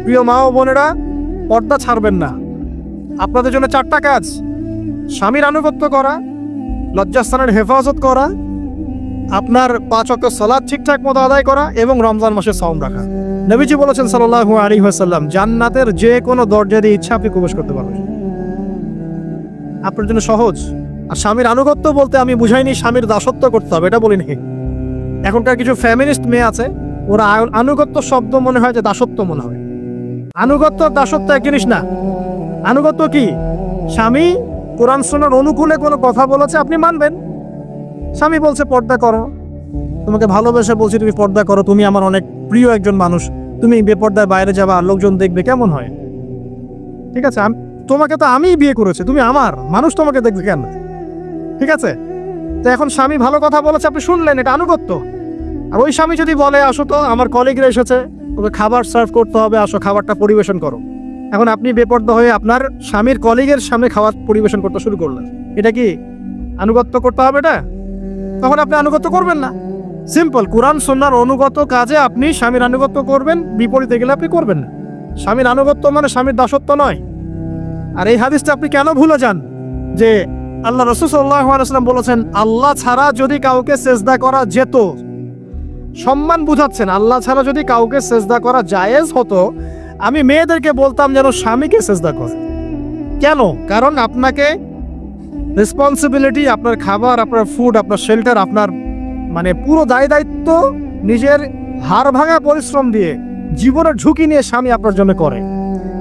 প্রিয় মা ও বোনেরা, পর্দা ছাড়বেন না। আপনাদের জন্য 4টা কাজ: স্বামীর আনুগত্য করা, লজ্জাস্থানের হেফাজত করা, আপনার 5 ওয়াক্ত সালাত ঠিকঠাক মতো আদায় করা এবং রমজান মাসে সাওম রাখা। নবীজি বলেছেন সাল্লাল্লাহু আলাইহি ওয়াসাল্লাম, জান্নাতের যে কোনো দরজা দিয়ে ইচ্ছা আপনি প্রবেশ করতে পারবেন। আপনার জন্য সহজ। আর স্বামীর আনুগত্য বলতে আমি বুঝাইনি স্বামীর দাসত্ব করতে হবে, এটা বলিনি। এখনকার কিছু ফ্যামিনিস্ট মেয়ে আছে, ওরা আনুগত্য শব্দ মনে হয় যে দাসত্ব মনে হয়। আনুগত্য দাসত্ব এক জিনিস না। আনুগত্য কি? স্বামী কোরআন সুন্নাহর অনুকূলে কোনো কথা বলেছে, আপনি মানবেন। স্বামী বলছে পর্দা করো, তোমাকে ভালোবেসে বলছি তুমি পর্দা করো, তুমি আমার অনেক প্রিয় একজন মানুষ, তুমি বেপর্দায় বাইরে যাবা, লোকজন দেখবে, কেমন হয়? ঠিক আছে, তোমাকে তো আমিই বিয়ে করেছি, তুমি আমার মানুষ, তোমাকে দেখবে কেন? ঠিক আছে, তো এখন স্বামী ভালো কথা বলেছে, আপনি শুনলেন, এটা আনুগত্য। আর ওই স্বামী যদি বলে আসো তো আমার কলিগরা এসেছে, ওকে খাবার সার্ভ করতে হবে, আসো খাবারটা পরিবেশন করো, এখন আপনি বেপর্দা হয়ে আপনার স্বামীর কলিগের সামনে খাবার পরিবেশন করতে শুরু করলেন, এটা কি আনুগত্য করতে হবে? এটা তখন আপনি আনুগত্য করবেন না। সিম্পল, কোরআন সুন্নাহর অনুগত কাজে আপনি স্বামীর আনুগত্য করবেন, বিপরীতে গেলে আপনি করবেন না। স্বামীর আনুগত্য মানে স্বামীর দাসত্ব নয়। আর এই হাদিসটা আপনি কেন ভুলে যান যে আল্লাহ রাসূল সাল্লাল্লাহু আলাইহি ওয়াসাল্লাম বলেছেন, আল্লাহ ছাড়া যদি কাউকে সেজদা করা যেত, সম্মান বুঝাচ্ছেন, আল্লাহ ছাড়া যদি কাউকে সেজদা করা জায়েজ হতো, আমি মেয়েদেরকে বলতাম যেন স্বামীকে সেজদা করে। কেন? কারণ আপনাকে রেসপন্সিবিলিটি, আপনার খাবার, আপনার ফুড, আপনার শেল্টার, আপনার মানে পুরো দায় দায়িত্ব নিজের হাড় ভাঙা পরিশ্রম দিয়ে, জীবনের ঝুঁকি নিয়ে স্বামী আপনার জন্য করে।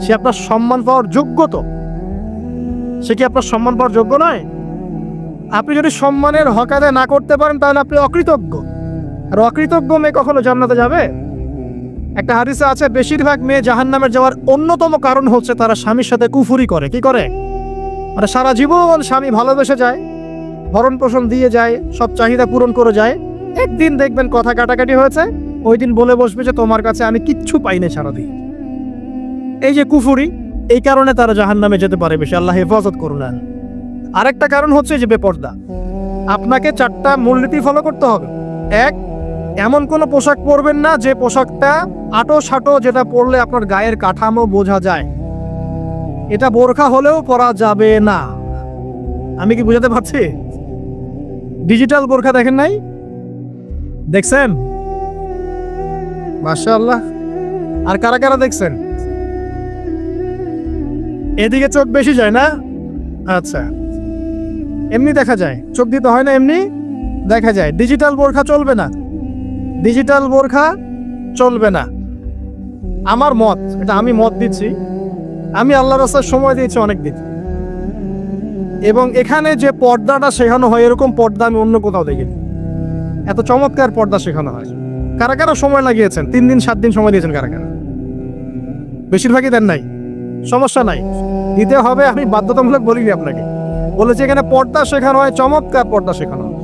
সে আপনার সম্মান পাওয়ার যোগ্য তো? সে কি আপনার সম্মান পাওয়ার যোগ্য নয়? আপনি যদি সম্মানের হক আদায় না করতে পারেন তাহলে আপনি অকৃতজ্ঞ। আর অকৃতজ্ঞ মেয়ে কখনো জান্নাতে যাবে? একটা হাদিসে আছে, বেশিরভাগ মেয়ে জাহান্নামে যাওয়ার অন্যতম কারণ হচ্ছে তারা স্বামীর সাথে কুফরি করে। কি করে? মানে সারা জীবন স্বামী ভালোবেসে যায়, ভরণ পোষণ দিয়ে যায়, সব চাহিদা পূরণ করে যায়, একদিন দেখবেন কথা কাটাকাটি হয়েছে, ওই দিন বলে বসবে যে তোমার কাছে আমি কিচ্ছু পাইনি সারাদিন। এই যে কুফরি, এই কারণে তারা জাহান্নামে যেতে পারে বেশি। আল্লাহ হেফাজত করুন। আরেকটা কারণ হচ্ছে যে বেপর্দা। আপনাকে 4টা মূলনীতি ফলো করতে হবে। 1, এমন কোনো পোশাক পরবেন না যে পোশাকটা আটো সাটো, যেটা পরলে আপনার গায়ের কাঠামো বোঝা যায়। এটা বোরখা হলেও পরা যাবে না। আমি কি বুঝাতে পারছি? ডিজিটাল বোরখা দেখেন নাই? দেখছেন? মাশাআল্লাহ। আর কারা কারা দেখছেন? এদিকে চোখ বেশি যায় না? আচ্ছা, এমনি দেখা যায়, চোখ দিতে হয় না, এমনি দেখা যায়। ডিজিটাল বোরখা চলবে না, ডিজিটাল বোরখা চলবে না। আমার মত, এটা আমি মত দিচ্ছি, আমি আল্লাহর রাস্তায় সময় দিয়েছি অনেক দিন, এবং এখানে যে পর্দাটা শেখানো হয় এরকম পর্দা আমি অন্য কোথাও দেখিনি। এত চমৎকার পর্দা শেখানো হয়। কারা কারা সময় লাগিয়েছেন? 3 দিন 7 দিন সময় দিয়েছেন কারা কারা? বেশিরভাগই দেন নাই। সমস্যা নাই, দিতে হবে। আমি বাধ্যতামূলক বলিনি আপনাকে, বলেছি এখানে পর্দা শেখানো হয়, চমৎকার পর্দা শেখানো হয়,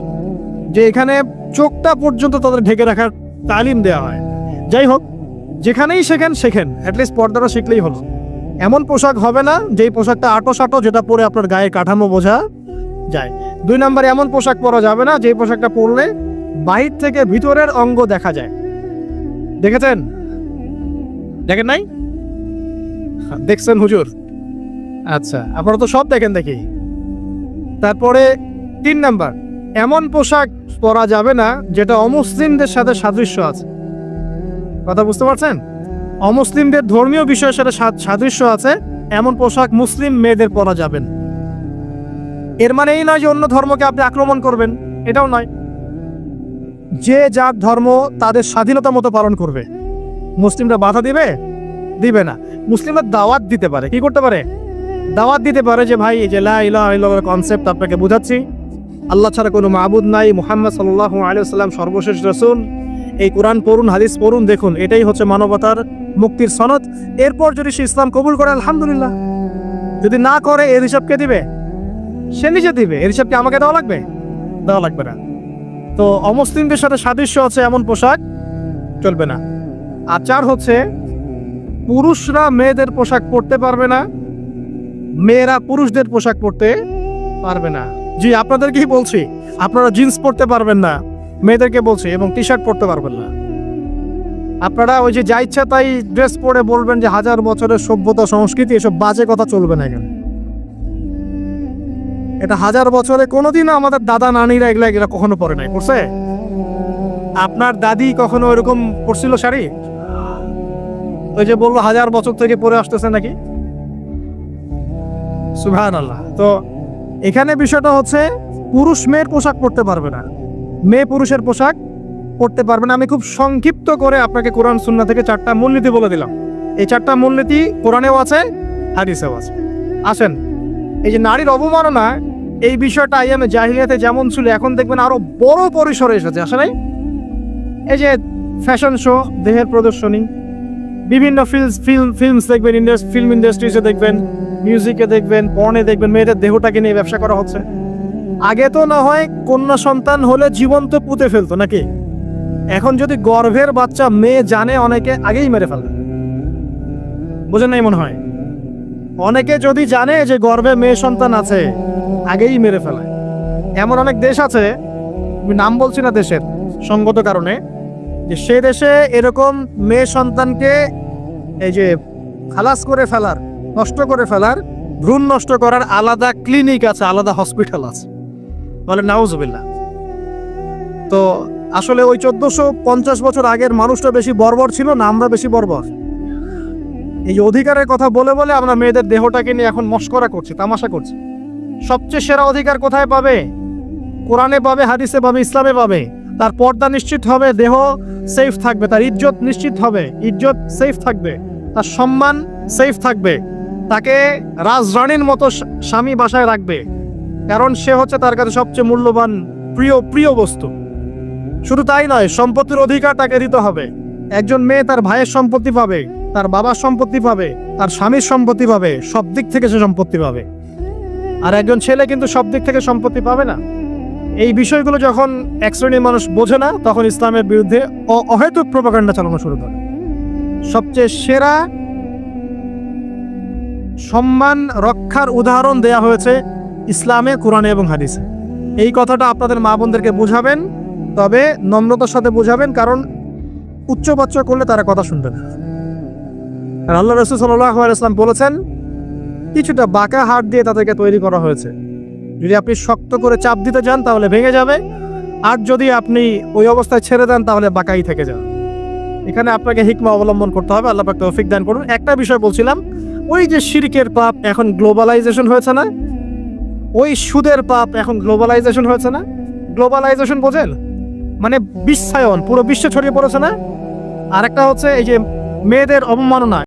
যে এখানে চোখটা পর্যন্ত তাদের ঢেকে রাখার তালিম দেওয়া হয়। যাই হোক, যেখানেই শেখেন অ্যাটলিস্ট পর্দাটা শিখলেই হলো। এমন পোশাক হবে না যেই পোশাকটা আটো সাটো, যেটা পরে আপনার গায়ের কাঠামো বোঝা যায়। 2 নম্বরে, এমন পোশাক পরা যাবে না যেই পোশাকটা পরলে বাহির থেকে ভিতরের অঙ্গ দেখা যায়। দেখেছেন? দেখেন নাই? দেখছেন হুজুর? আচ্ছা, আপনারা তো সব দেখেন দেখি। তারপরে 3 নাম্বার, এমন পোশাক পরা যাবে না যেটা অমুসলিমদের সাথে সাদৃশ্য আছে। কথা বুঝতে পারছেন? অমুসলিমদের ধর্মীয় বিষয়ের সাথে সাদৃশ্য আছে এমন পোশাক মুসলিম মেয়েদের পরা যাবে না। এর মানে এই নয় যে অন্য ধর্মকে আপনি আক্রমণ করবেন, এটাও নয়। যে যার ধর্ম তাদের স্বাধীনতা মতো পালন করবে। মুসলিমরা বাধা দিবে? দিবে না। মুসলিমরা দাওয়াত দিতে পারে। কি করতে পারে? দাওয়াত দিতে পারে যে ভাই, এই যে লা ইলাহা ইল্লাল্লাহর কনসেপ্ট আপনাকে বুঝাচ্ছি, আল্লাহ ছাড়া কোনো মাবুদ নাই, মুহাম্মদ সাল্লাল্লাহু আলাইহি ওয়াসাল্লাম সর্বশেষ রাসূল, এই কোরআন পড়ুন, হাদিস পড়ুন, দেখুন এটাই হচ্ছে মানবতার মুক্তির সনদ। এরপর যদি সে ইসলাম কবুল করে আলহামদুলিল্লাহ, যদি না করে এর হিসাব কে দিবে? সে নিজে দিবে। এর হিসাব কি আমাকে দেওয়া লাগবে? দেওয়া লাগবে না। তো অমুসলিমদের সাথে সাদৃশ্য আছে এমন পোশাক চলবে না। আর 4 হচ্ছে, পুরুষরা মেয়েদের পোশাক পরতে পারবে না, মেয়েরা পুরুষদের পোশাক পরতে পারবে না। জি, আপনাদেরকেই বলছি, আপনারা জিন্স পরতে পারবেন না, মেয়েদেরকে বলছি, এবং টি শার্ট পরতে পারবেন না। আপনারা ওই যে যা ইচ্ছা তাই ড্রেস পরে বলবেন যে 1000 বছরের সভ্যতা সংস্কৃতি, এসব বাজে কথা চলবে না এখানে। এটা 1000 বছরে কোনোদিনও আমাদের দাদা নানিরা এগুলা কখনো পরে নাই, পড়ছে? আপনার দাদি কখনো এরকম পরছিল শাড়ি? ওই যে বললো 1000 বছর থেকে পরে আসতেছে নাকি। সুবহানাল্লাহ। তো এখানে বিষয়টা হচ্ছে পুরুষ মেয়ের পোশাক পরতে পারবে না, মেয়ে পুরুষের পোশাক পড়তে পারবে না। আমি খুব সংক্ষিপ্ত করে আপনাকে কোরআন সুন্নাহ থেকে 4টা মূলনীতি বলে দিলাম। এই 4টা মূলনীতি কোরআনেও আছে, হাদিসেও আছে। আসেন, এই যে নারীর অবমাননা, এই বিষয়টা আইয়ামে জাহিলিয়াতে যেমন ছিল, এখন দেখবেন আরো বড় পরিসরে এসেছে। আসলে এই যে ফ্যাশন শো, দেহের প্রদর্শনী, বিভিন্ন ফিল্মস দেখবেন, ফিল্ম ইন্ডাস্ট্রিজে দেখবেন, মিউজিকে দেখবেন, পর্নে দেখবেন, মেয়েদের দেহটাকে নিয়ে ব্যবসা করা হচ্ছে। আগে তো না হয় কন্যা সন্তান হলে জীবন্ত পুঁতে ফেলতো নাকি, এখন যদি গর্ভের বাচ্চা মেয়ে জানে, অনেকে আগেই মেরে ফেলে। বুঝেন নাই মনে হয়? অনেকে যদি জানে যে গর্ভে মেয়ে সন্তান আছে, আগেই মেরে ফেলে। এমন অনেক দেশ আছে, আমি নাম বলছি না দেশের সঙ্গত কারণে, যে সে দেশে এরকম মেয়ে সন্তানকে এই যে খালাস করে ফেলার, নষ্ট করে ফেলার, ভ্রূণ নষ্ট করার আলাদা ক্লিনিক আছে, আলাদা হসপিটাল আছে। বলে নাউজুবিল্লাহ। তো আসলে ওই 1450 বছর আগের মানুষটা বেশি বর্বর ছিল না আমরা বেশি বর্বর? এই অধিকারের কথা বলে বলে আমরা মেয়েদের দেহটাকে নিয়ে এখন মস্করা করছি, তামাশা করছি। সবচেয়ে সেরা অধিকার কোথায় পাবে? কোরআনে পাবে, হাদিসে পাবে, ইসলামে পাবে। তার পর্দা নিশ্চিত হবে, দেহ সেফ থাকবে, তার ইজ্জত নিশ্চিত হবে, ইজ্জত সেফ থাকবে, তার সম্মান সেফ থাকবে, তাকে রাজরানীর মতো স্বামী বাসায় রাখবে, কারণ সে হচ্ছে তার কাছে সবচেয়ে মূল্যবান প্রিয় বস্তু। শুধু তাই নয়, সম্পত্তির অধিকার তাকে দিতে হবে। একজন মেয়ে তার ভাইয়ের সম্পত্তি পাবে, তার বাবার সম্পত্তি পাবে, তার স্বামীর সম্পত্তি পাবে, সব দিক থেকে সে সম্পত্তি পাবে। আর একজন ছেলে কিন্তু সব দিক থেকে সম্পত্তি পাবে না। এই বিষয়গুলো যখন এক শ্রেণীর মানুষ বোঝে না, তখন ইসলামের বিরুদ্ধে অহেতুক প্রপাগান্ডা চালানো শুরু করে। সবচেয়ে সেরা সম্মান রক্ষার উদাহরণ দেয়া হয়েছে ইসলামে, কোরআনে এবং হাদিসে। এই কথাটা আপনাদের মা বোনদেরকে বোঝাবেন, তবে নম্রতার সাথে বোঝাবেন, কারণ উচ্চবাচ্য করলে তারা কথা শুনবে না। আর আল্লাহ রাসূল সাল্লাল্লাহু আলাইহি ওয়াসাল্লাম বলেছেন, কিছুটা বাঁকা হাড় দিয়ে তাদেরকে তৈরি করা হয়েছে। যদি আপনি শক্ত করে চাপ দিতে যান তাহলে ভেঙে যাবে, আর যদি আপনি ওই অবস্থায় ছেড়ে দেন তাহলে বাঁকাই থেকে যাবে। এখানে আপনাকে হিকমা অবলম্বন করতে হবে। আল্লাহ পাক তৌফিক দান করুন। একটা বিষয় বলছিলাম, ওই যে শিরকের পাপ এখন গ্লোবালাইজেশন হয়েছে না, ওই সুদের পাপ এখন গ্লোবালাইজেশন হয়েছে না। গ্লোবালাইজেশন বোঝেন? মানে বিশ্বায়ন, পুরো বিশ্বে ছড়িয়ে পড়েছে না। আর একটা হচ্ছে এই যে মেয়েদের অবমাননা,